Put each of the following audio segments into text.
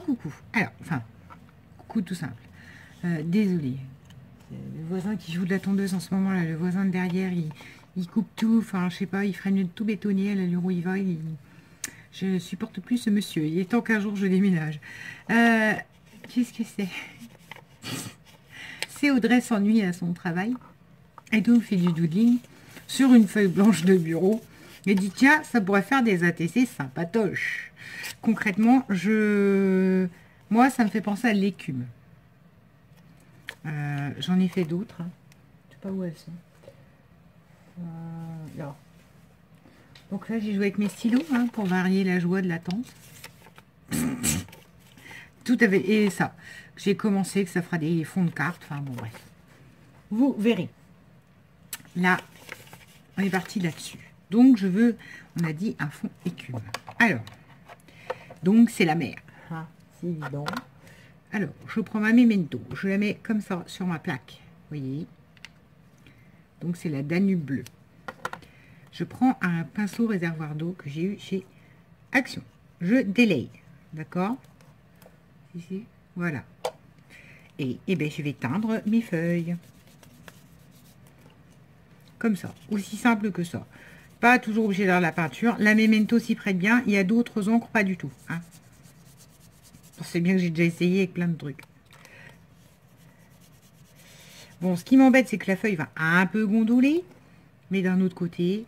Coucou. Alors, enfin, coucou tout simple. Désolé. Le voisin qui joue de la tondeuse en ce moment, là, le voisin de derrière, il coupe tout. Enfin, je sais pas, il ferait mieux de tout bétonner à l'allure où il va. Je supporte plus ce monsieur. Il est temps qu'un jour je déménage. Qu'est-ce que c'est? C'est Audrey s'ennuie à son travail. Et donc fait du doodling sur une feuille blanche de bureau. Et dit, tiens, ça pourrait faire des ATC sympatoches. Concrètement, moi, ça me fait penser à l'écume. J'en ai fait d'autres. Hein. Je sais pas où elles sont. Là. Donc là, j'ai joué avec mes stylos hein, pour varier la joie de l'attente. Tout avait... Et ça, j'ai commencé, que ça fera des fonds de cartes. Enfin bon, bref. Vous verrez. Là, on est parti là-dessus. Donc, je veux, on a dit, un fond écume. Alors, donc, c'est la mer. Ah, c'est évident. Alors, je prends ma Memento. Je la mets comme ça sur ma plaque. Vous voyez. Donc, c'est la Danube bleue. Je prends un pinceau réservoir d'eau que j'ai eu chez Action. Je délaye. D'accord? Ici. Voilà. Et ben, je vais teindre mes feuilles. Comme ça. Aussi simple que ça. Pas toujours obligé d'avoir la peinture. La Memento s'y prête bien. Il y a d'autres encres, pas du tout. Hein. C'est bien que j'ai déjà essayé avec plein de trucs. Bon, ce qui m'embête, c'est que la feuille va un peu gondoler. Mais d'un autre côté...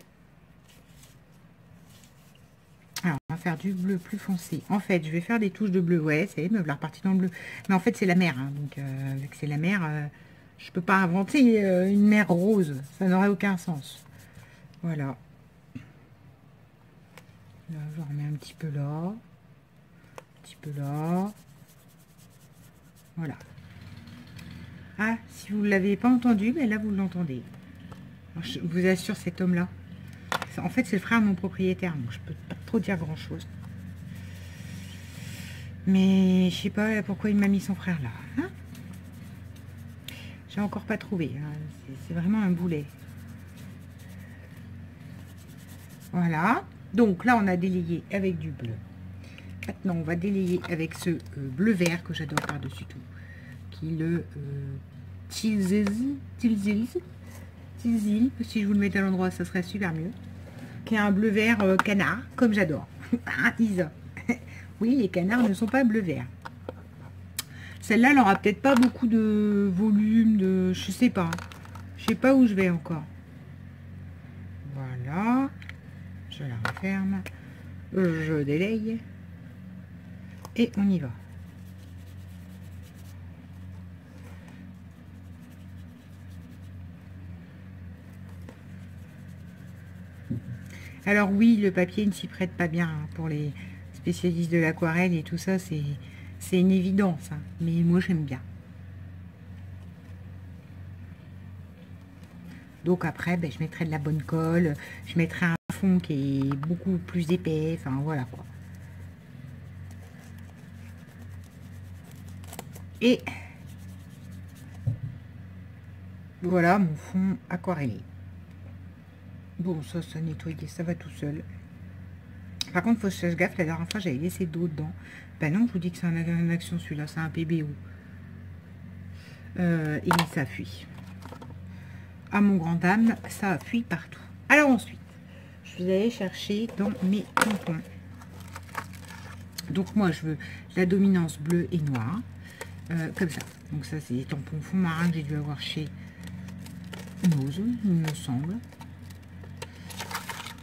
Alors, on va faire du bleu plus foncé. En fait, je vais faire des touches de bleu. Ouais, c'est me voilà reparti dans le bleu. Mais en fait, c'est la mer. Hein. Donc, vu que c'est la mer, je peux pas inventer une mer rose. Ça n'aurait aucun sens. Voilà. Là, je remets un petit peu là. Un petit peu là. Voilà. Ah, si vous ne l'avez pas entendu, mais là, vous l'entendez. Je vous assure, cet homme-là, en fait, c'est le frère de mon propriétaire. Donc, je peux pas trop dire grand-chose. Mais je sais pas pourquoi il m'a mis son frère là. Hein, j'ai encore pas trouvé. Hein. C'est vraiment un boulet. Voilà. Donc là, on a délayé avec du bleu. Maintenant, on va délayer avec ce bleu vert que j'adore par-dessus tout. Qui est le Tilzil. Si je vous le mettais à l'endroit, ça serait super mieux. Qui est un bleu vert canard, comme j'adore. Hein, Isa. Oui, les canards ne sont pas bleu-vert. Celle-là, elle aura peut-être pas beaucoup de volume, de... Je sais pas. Je sais pas où je vais encore. Voilà. Je la referme. Je délaye. Et on y va. Alors oui, le papier ne s'y prête pas bien hein, pour les spécialistes de l'aquarelle et tout ça, c'est une évidence. Hein. Mais moi, j'aime bien. Donc après, ben, je mettrai de la bonne colle. Je mettrai un fond qui est beaucoup plus épais. Enfin, voilà quoi. Et voilà mon fond aquarellé. Bon, ça nettoyé, ça va tout seul. Par contre, il faut que je fasse gaffe. La dernière fois, j'avais laissé de l'eau dedans. Ben non, je vous dis que c'est un action celui-là. C'est un PBO. Et ça fuit. À mon grand dame, ça fuit partout. Alors ensuite, je vais aller chercher dans mes tampons. Donc moi, je veux la dominance bleue et noire. Comme ça. Donc ça, c'est des tampons fond marin que j'ai dû avoir chez Nose, il me semble.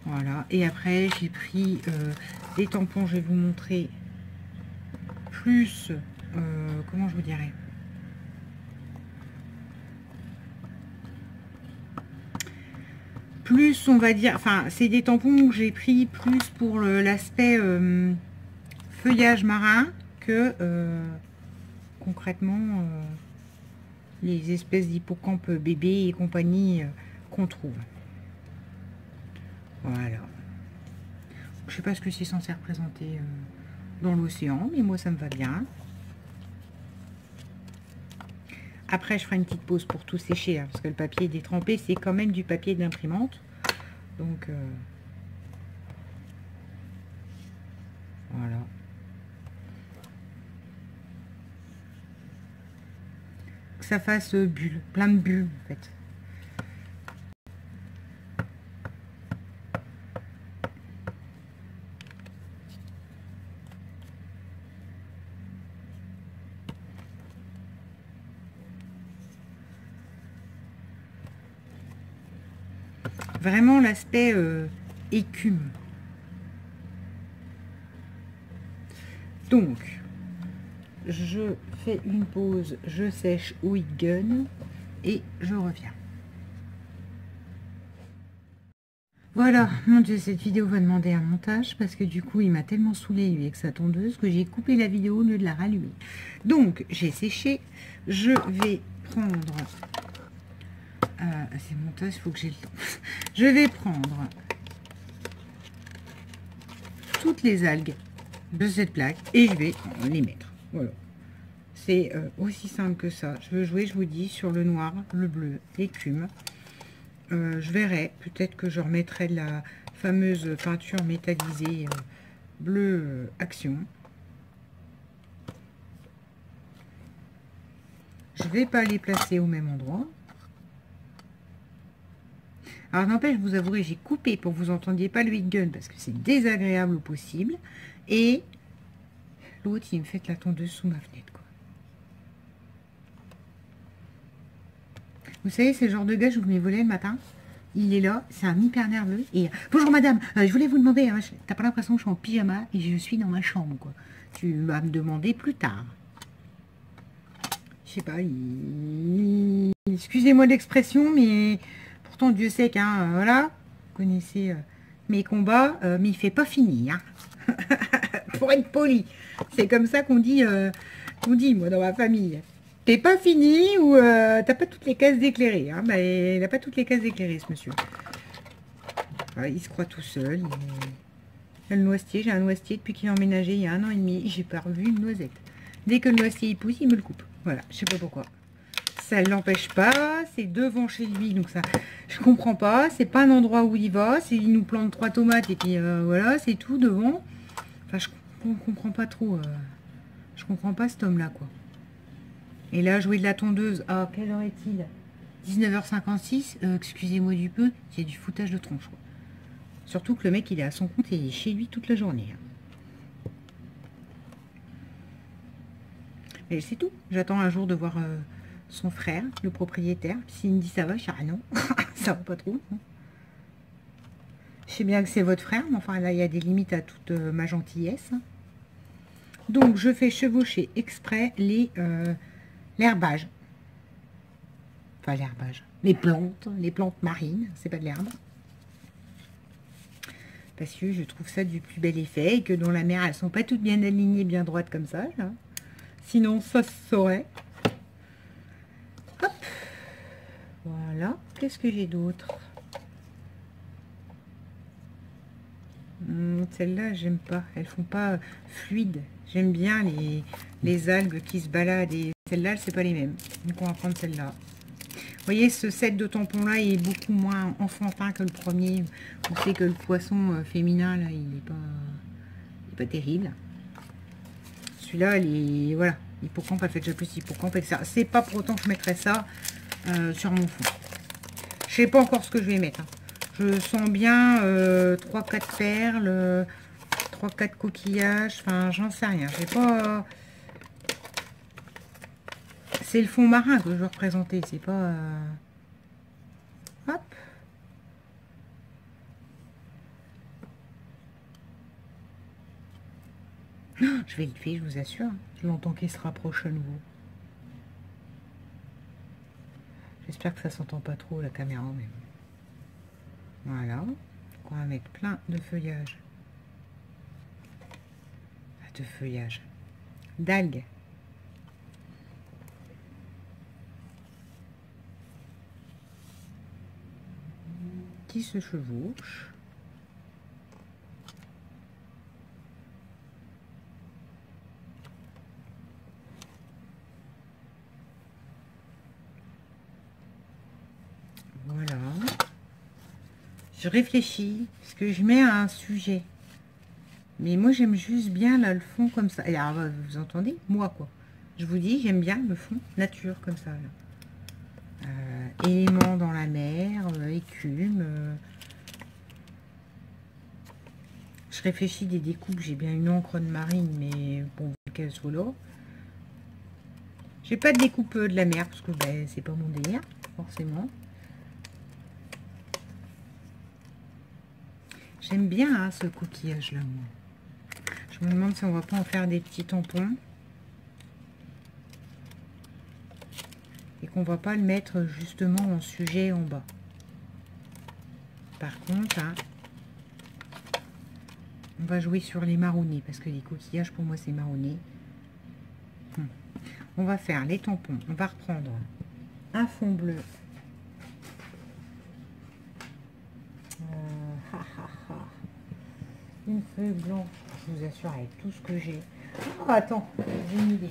Voilà. Et après, j'ai pris des tampons, je vais vous montrer, plus, comment je vous dirais, plus, on va dire, enfin, c'est des tampons que j'ai pris plus pour l'aspect feuillage marin que, concrètement, les espèces d'hippocampes bébés et compagnie qu'on trouve. Voilà. Je sais pas ce que c'est censé représenter dans l'océan, mais moi ça me va bien. Après, je ferai une petite pause pour tout sécher, hein, parce que le papier détrempé, c'est quand même du papier d'imprimante. Donc, voilà. que ça fasse bulle, plein de bulles en fait. Vraiment l'aspect écume. Donc, je fais une pause, je sèche Wheat Gun et je reviens. Voilà, mon Dieu, cette vidéo va demander un montage parce que du coup, il m'a tellement saoulé lui avec sa tondeuse que j'ai coupé la vidéo au lieu de la rallumer. Donc, j'ai séché. Je vais prendre... c'est montage, il faut que j'ai le temps. Je vais prendre toutes les algues de cette plaque et je vais les mettre. Voilà. C'est aussi simple que ça. Je veux jouer, je vous dis, sur le noir, le bleu, l'écume. Je verrai, peut-être que je remettrai de la fameuse peinture métallisée bleu Action. Je vais pas les placer au même endroit. Alors n'empêche, je vous avouerai, j'ai coupé pour que vous entendiez pas le Wheat Gun parce que c'est désagréable au possible. Et l'autre, il me fait la tondeuse sous ma fenêtre, quoi. Vous savez, c'est le genre de gars, je vous mets voler le matin. Il est là, c'est un hyper nerveux. Et bonjour madame, je voulais vous demander, hein, t'as pas l'impression que je suis en pyjama et je suis dans ma chambre, quoi. Tu vas me demander plus tard. Je sais pas, excusez-moi l'expression, mais pourtant Dieu sait qu'un, voilà, vous connaissez mes combats, mais il fait pas finir. Hein. Pour être poli, c'est comme ça qu'on dit, moi, dans ma famille. T'es pas fini ou t'as pas toutes les cases d'éclairées. Hein, bah, il n'a pas toutes les cases d'éclairées, ce monsieur. Voilà, il se croit tout seul. Le noisetier, j'ai un noisetier depuis qu'il est emménagé il y a 1 an et demi. J'ai pas revu une noisette. Dès que le noisetier il pousse, il me le coupe. Voilà, je sais pas pourquoi. Ça ne l'empêche pas, c'est devant chez lui, donc ça, je comprends pas. C'est pas un endroit où il va, il nous plante 3 tomates et puis voilà, c'est tout devant. Enfin, je comprends pas trop. Je comprends pas cet homme-là, quoi. Et là, jouer de la tondeuse. Ah, quelle heure est-il? 19h56. Excusez-moi du peu, c'est du foutage de tronche, quoi. Surtout que le mec, il est à son compte et il est chez lui toute la journée. Hein. Mais c'est tout. J'attends un jour de voir son frère, le propriétaire. S'il me dit ça va, je dis ah non, ça va pas trop. Hein. Je sais bien que c'est votre frère, mais enfin là, il y a des limites à toute ma gentillesse. Donc, je fais chevaucher exprès l'herbage. Enfin, l'herbage. Les plantes marines, c'est pas de l'herbe. Parce que je trouve ça du plus bel effet et que dans la mer, elles sont pas toutes bien alignées, bien droites comme ça. Là. Sinon, ça se saurait. Hop. Voilà. Qu'est-ce que j'ai d'autre? Celles-là, j'aime pas. Elles font pas fluide. J'aime bien les algues qui se baladent. Et celles-là, c'est pas les mêmes. Donc, on va prendre celle-là. Vous voyez, ce set de tampons-là est beaucoup moins enfantin que le premier. On sait que le poisson féminin, là, il est pas terrible. Celui-là, il est... Voilà. Hippocampe, elle fait déjà plus hippocampe, etc. C'est pas pour autant que je mettrais ça sur mon fond. Je sais pas encore ce que je vais mettre. Hein. Je sens bien 3-4 perles, 3-4 coquillages. Enfin, j'en sais rien. J'ai pas... C'est le fond marin que je veux représenter. C'est pas... Hop. Je vais le faire, je vous assure. Je l'entends qu'il se rapproche à nouveau. J'espère que ça s'entend pas trop la caméra même. Voilà. On va mettre plein de feuillage. De feuillage. D'algues. Qui se chevauche. Voilà. Je réfléchis, parce que je mets un sujet. Mais moi, j'aime juste bien là, le fond comme ça. Et alors, vous entendez? Moi, quoi. Je vous dis, j'aime bien le fond nature comme ça. Éléments dans la mer, écume. Je réfléchis des découpes. J'ai bien une encre de marine, mais bon, qu'elle soit là. J'ai pas de découpe de la mer parce que ben, c'est pas mon délire, forcément. J'aime bien hein, ce coquillage-là, moi. Je me demande si on va pas en faire des petits tampons. Et qu'on va pas le mettre justement en sujet en bas. Par contre, hein, on va jouer sur les marronnés. Parce que les coquillages, pour moi, c'est marronné. On va faire les tampons. On va reprendre un fond bleu. Une feuille blanche, je vous assure, avec tout ce que j'ai. Oh, attends, j'ai une idée.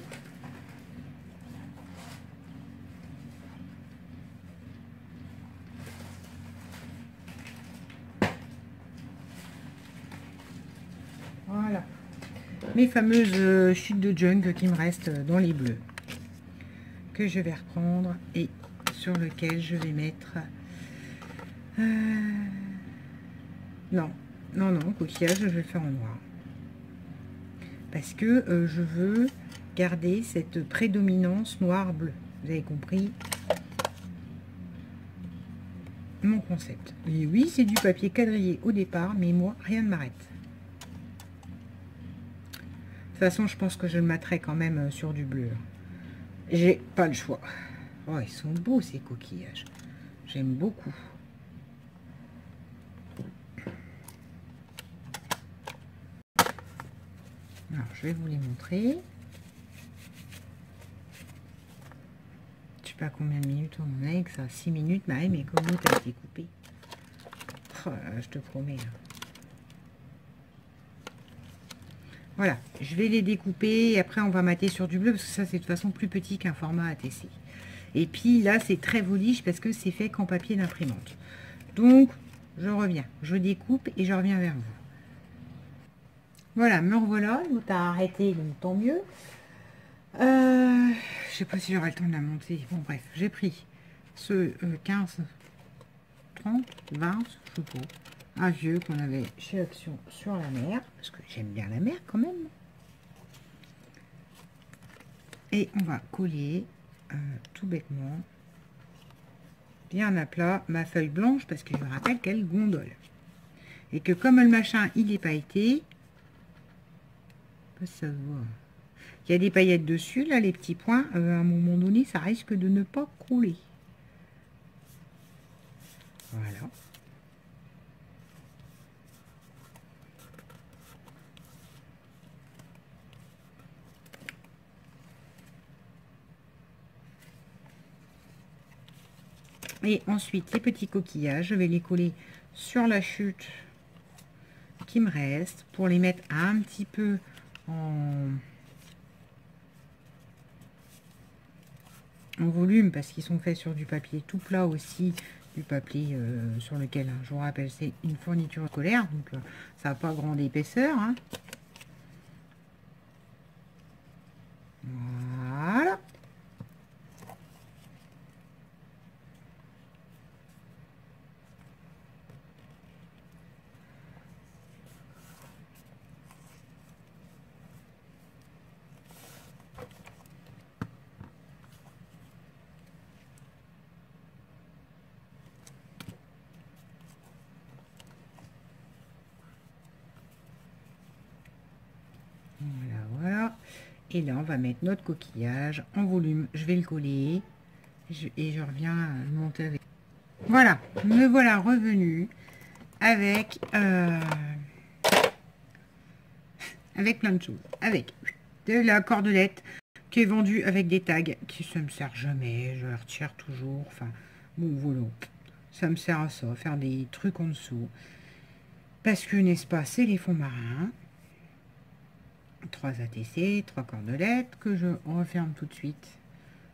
Voilà. Mes fameuses chutes de junk qui me restent dans les bleus. Que je vais reprendre et sur lequel je vais mettre... Non, coquillage, je vais le faire en noir. Parce que je veux garder cette prédominance noir-bleu. Vous avez compris mon concept. Et oui, c'est du papier quadrillé au départ, mais moi, rien ne m'arrête. De toute façon, je pense que je le mettrai quand même sur du bleu. J'ai pas le choix. Oh, ils sont beaux ces coquillages. J'aime beaucoup. Alors, je vais vous les montrer. Je sais pas combien de minutes on en a avec ça. 6 minutes, Marie, mais comment t'as été coupé? Oh, je te promets. Voilà, je vais les découper et après on va mater sur du bleu parce que ça c'est de toute façon plus petit qu'un format ATC. Et puis là c'est très voliche parce que c'est fait qu'en papier d'imprimante. Donc je reviens, je découpe et je reviens vers vous. Voilà, me revoilà, nous t'as arrêté donc tant mieux. Je sais pas si j'aurai le temps de la monter. Bon bref, j'ai pris ce 15, 30, 20, je sais pas. Un vieux qu'on avait chez Action sur la mer, parce que j'aime bien la mer quand même. Et on va coller tout bêtement, bien à plat, ma feuille blanche, parce que je me rappelle qu'elle gondole. Et que comme le machin, il est pailleté, ça se voit. Il y a des paillettes dessus, là, les petits points, à un moment donné, ça risque de ne pas couler. Voilà. Et ensuite, les petits coquillages, je vais les coller sur la chute qui me reste pour les mettre un petit peu en volume parce qu'ils sont faits sur du papier tout plat aussi, du papier sur lequel, je vous rappelle, c'est une fourniture scolaire, donc ça n'a pas grande épaisseur. Hein. Voilà. Voilà. Et là, on va mettre notre coquillage en volume. Je vais le coller et je reviens le monter avec. Voilà, me voilà revenu avec avec plein de choses. Avec de la cordelette qui est vendue avec des tags qui ne me sert jamais. Je la retire toujours. Enfin, bon, voilà. Ça me sert à ça, faire des trucs en dessous. Parce que, n'est-ce pas, c'est les fonds marins. 3 ATC, 3 cordelettes que je referme tout de suite.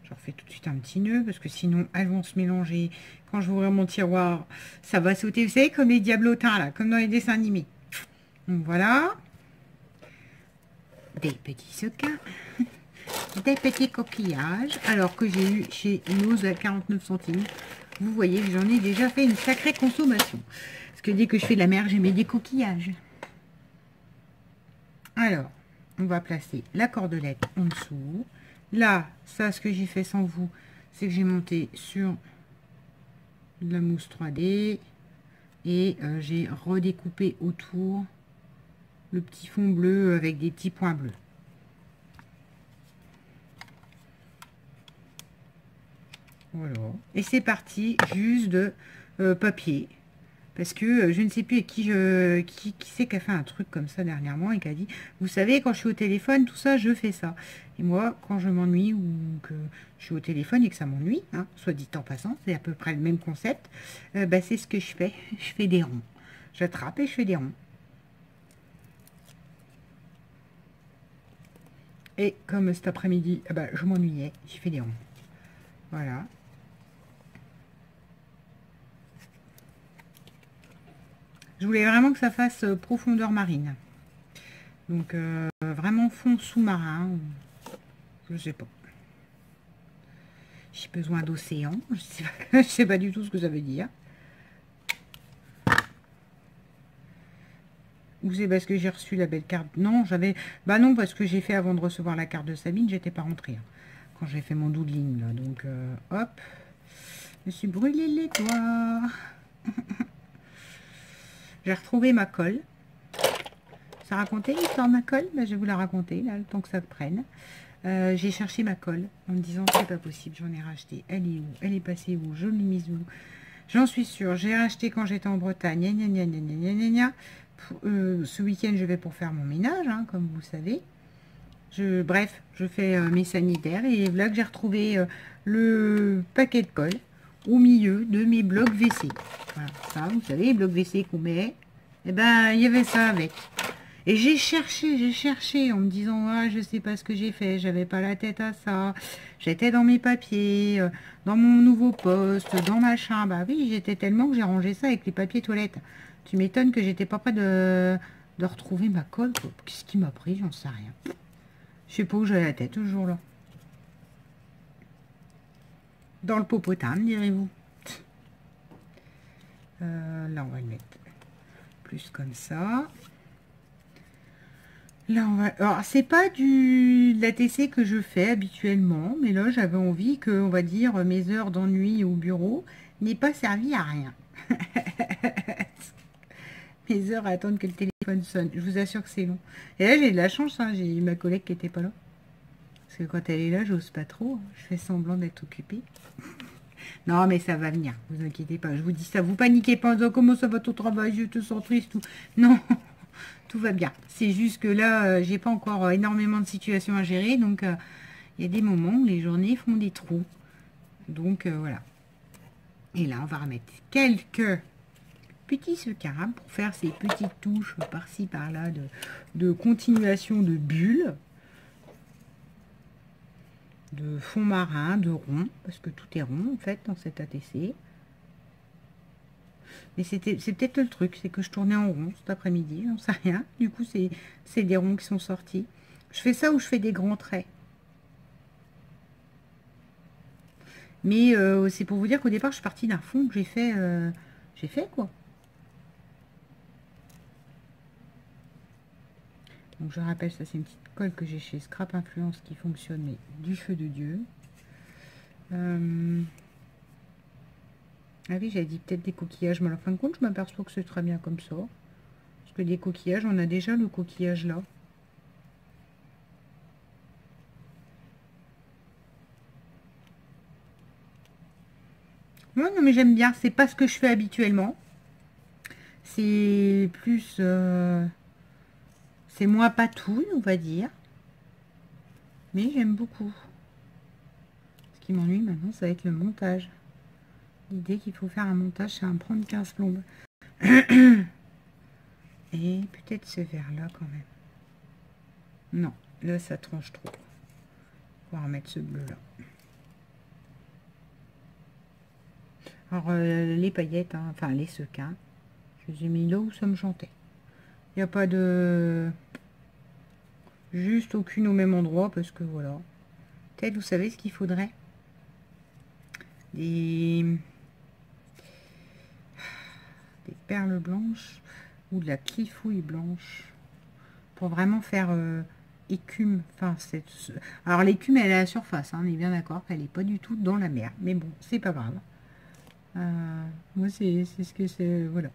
Je refais tout de suite un petit nœud parce que sinon elles vont se mélanger. Quand je vais ouvrir mon tiroir, ça va sauter. Vous savez, comme les diablotins là, comme dans les dessins animés. Donc voilà. Des petits sequins. des petits coquillages. Alors que j'ai eu chez Nose à 49 centimes. Vous voyez que j'en ai déjà fait une sacrée consommation. Parce que dès que je fais de la mer, j'ai mis des coquillages. Alors, on va placer la cordelette en dessous. Là, ça, ce que j'ai fait sans vous, c'est que j'ai monté sur de la mousse 3D. Et j'ai redécoupé autour le petit fond bleu avec des petits points bleus. Voilà. Et c'est parti, juste de papier. Parce que je ne sais plus avec qui c'est qui a fait un truc comme ça dernièrement et qui a dit, vous savez, quand je suis au téléphone, tout ça, je fais ça. Et moi, quand je m'ennuie ou que je suis au téléphone et que ça m'ennuie, hein, soit dit en passant, c'est à peu près le même concept, bah, c'est ce que je fais. Je fais des ronds. J'attrape et je fais des ronds. Et comme cet après-midi, bah, je m'ennuyais, j'ai fait des ronds. Voilà. Je voulais vraiment que ça fasse profondeur marine. Donc, vraiment fond sous-marin. Je sais pas. J'ai besoin d'océan. Je sais pas du tout ce que ça veut dire. Ou c'est parce que j'ai reçu la belle carte. Non, j'avais... Bah non, parce que j'ai fait avant de recevoir la carte de Sabine, j'étais pas rentrée. Hein, quand j'ai fait mon doodling, là. Donc, hop. Je me suis brûlé les doigts. J'ai retrouvé ma colle. Ça racontait l'histoire de ma colle, bah, je vais vous la raconter, là, le temps que ça prenne. J'ai cherché ma colle en me disant c'est pas possible, j'en ai racheté. Elle est où? Elle est passée où? Je l'ai mise où? J'en suis sûre. J'ai racheté quand j'étais en Bretagne. Gna, gna, gna, gna, gna, gna. Ce week-end, je vais pour faire mon ménage, hein, comme vous savez. Bref, je fais mes sanitaires et là que j'ai retrouvé le paquet de colle au milieu de mes blocs WC. Voilà, ça, vous savez, les blocs WC qu'on met. Eh ben, il y avait ça avec. Et j'ai cherché en me disant, ah, je sais pas ce que j'ai fait, j'avais pas la tête à ça. J'étais dans mes papiers, dans mon nouveau poste, dans machin. Bah oui, j'étais tellement que j'ai rangé ça avec les papiers toilettes. Tu m'étonnes que j'étais pas près de retrouver ma colle. Qu'est-ce qui m'a pris? J'en sais rien. Je sais pas où j'avais la tête ce jour-là. Dans le popotin, direz-vous. Là, on va le mettre plus comme ça. Là, on va... Alors, c'est pas de l'ATC que je fais habituellement, mais là, j'avais envie que, on va dire, mes heures d'ennui au bureau n'aient pas servi à rien. Mes heures à attendre que le téléphone sonne. Je vous assure que c'est long. Et là, j'ai de la chance, hein, j'ai eu ma collègue qui était pas là. Parce que quand elle est là, j'ose pas trop. Je fais semblant d'être occupée. Non, mais ça va venir. Vous inquiétez pas. Je vous dis ça. Vous paniquez pas en disant comment ça va ton travail, je te sens triste. Tout. Non. Tout va bien. C'est juste que là, j'ai pas encore énormément de situations à gérer. Donc, il y a des moments où les journées font des trous. Donc, voilà. Et là, on va remettre quelques petits sequins pour faire ces petites touches par-ci, par-là de continuation de bulles, de fond marin, de rond. Parce que tout est rond, en fait, dans cet ATC. Mais c'est peut-être le truc, c'est que je tournais en rond cet après-midi, j'en sais rien. Du coup, c'est des ronds qui sont sortis. Je fais ça ou je fais des grands traits. Mais c'est pour vous dire qu'au départ, je suis partie d'un fond que j'ai fait quoi. Donc je rappelle, ça c'est une petite colle que j'ai chez Scrap Influence qui fonctionne, mais du feu de Dieu. Ah oui, j'avais dit peut-être des coquillages, mais à la fin de compte, je m'aperçois que c'est très bien comme ça. Parce que des coquillages, on a déjà le coquillage là. Ouais, non, mais j'aime bien. C'est pas ce que je fais habituellement. C'est plus... c'est moins patouille, on va dire. Mais j'aime beaucoup. Ce qui m'ennuie maintenant, ça va être le montage. L'idée qu'il faut faire un montage, c'est un prendre 15 plombes. Et peut-être ce vert-là quand même. Non, là ça tranche trop. On va remettre ce bleu-là. Alors les paillettes, hein, enfin les sequins, je les ai mis là où ça me chantait. Il n'y a pas de... Juste aucune au même endroit parce que voilà. Peut-être, vous savez ce qu'il faudrait? Des perles blanches ou de la clifouille blanche pour vraiment faire écume. Enfin, alors l'écume, elle est à la surface, hein, on est bien d'accord qu'elle n'est pas du tout dans la mer. Mais bon, c'est pas grave. Moi, c'est ce que c'est. Voilà.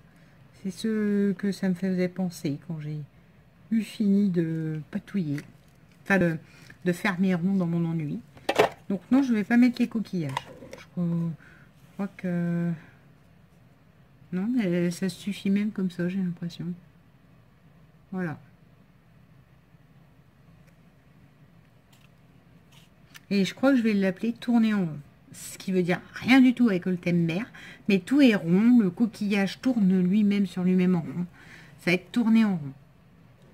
C'est ce que ça me faisait penser quand j'ai eu fini de patouiller. Enfin, de faire mes ronds dans mon ennui. Donc non, je vais pas mettre les coquillages. Je crois que... Non, mais ça suffit même comme ça, j'ai l'impression. Voilà. Et je crois que je vais l'appeler tourner en rond. Ce qui veut dire rien du tout avec le thème mer, mais tout est rond, le coquillage tourne lui-même sur lui-même en rond. Ça va être tourné en rond.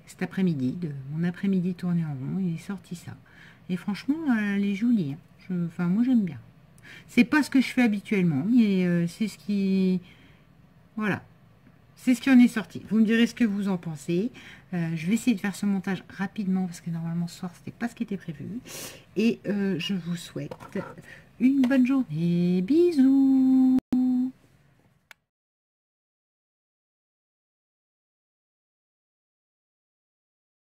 Cet après-midi, de mon après-midi tourné en rond, il est sorti ça. Et franchement, elle est jolie. Hein. Enfin, moi j'aime bien. C'est pas ce que je fais habituellement, mais c'est ce qui... Voilà. C'est ce qui en est sorti. Vous me direz ce que vous en pensez. Je vais essayer de faire ce montage rapidement parce que normalement ce soir c'était pas ce qui était prévu. Et je vous souhaite une bonne journée. Bisous.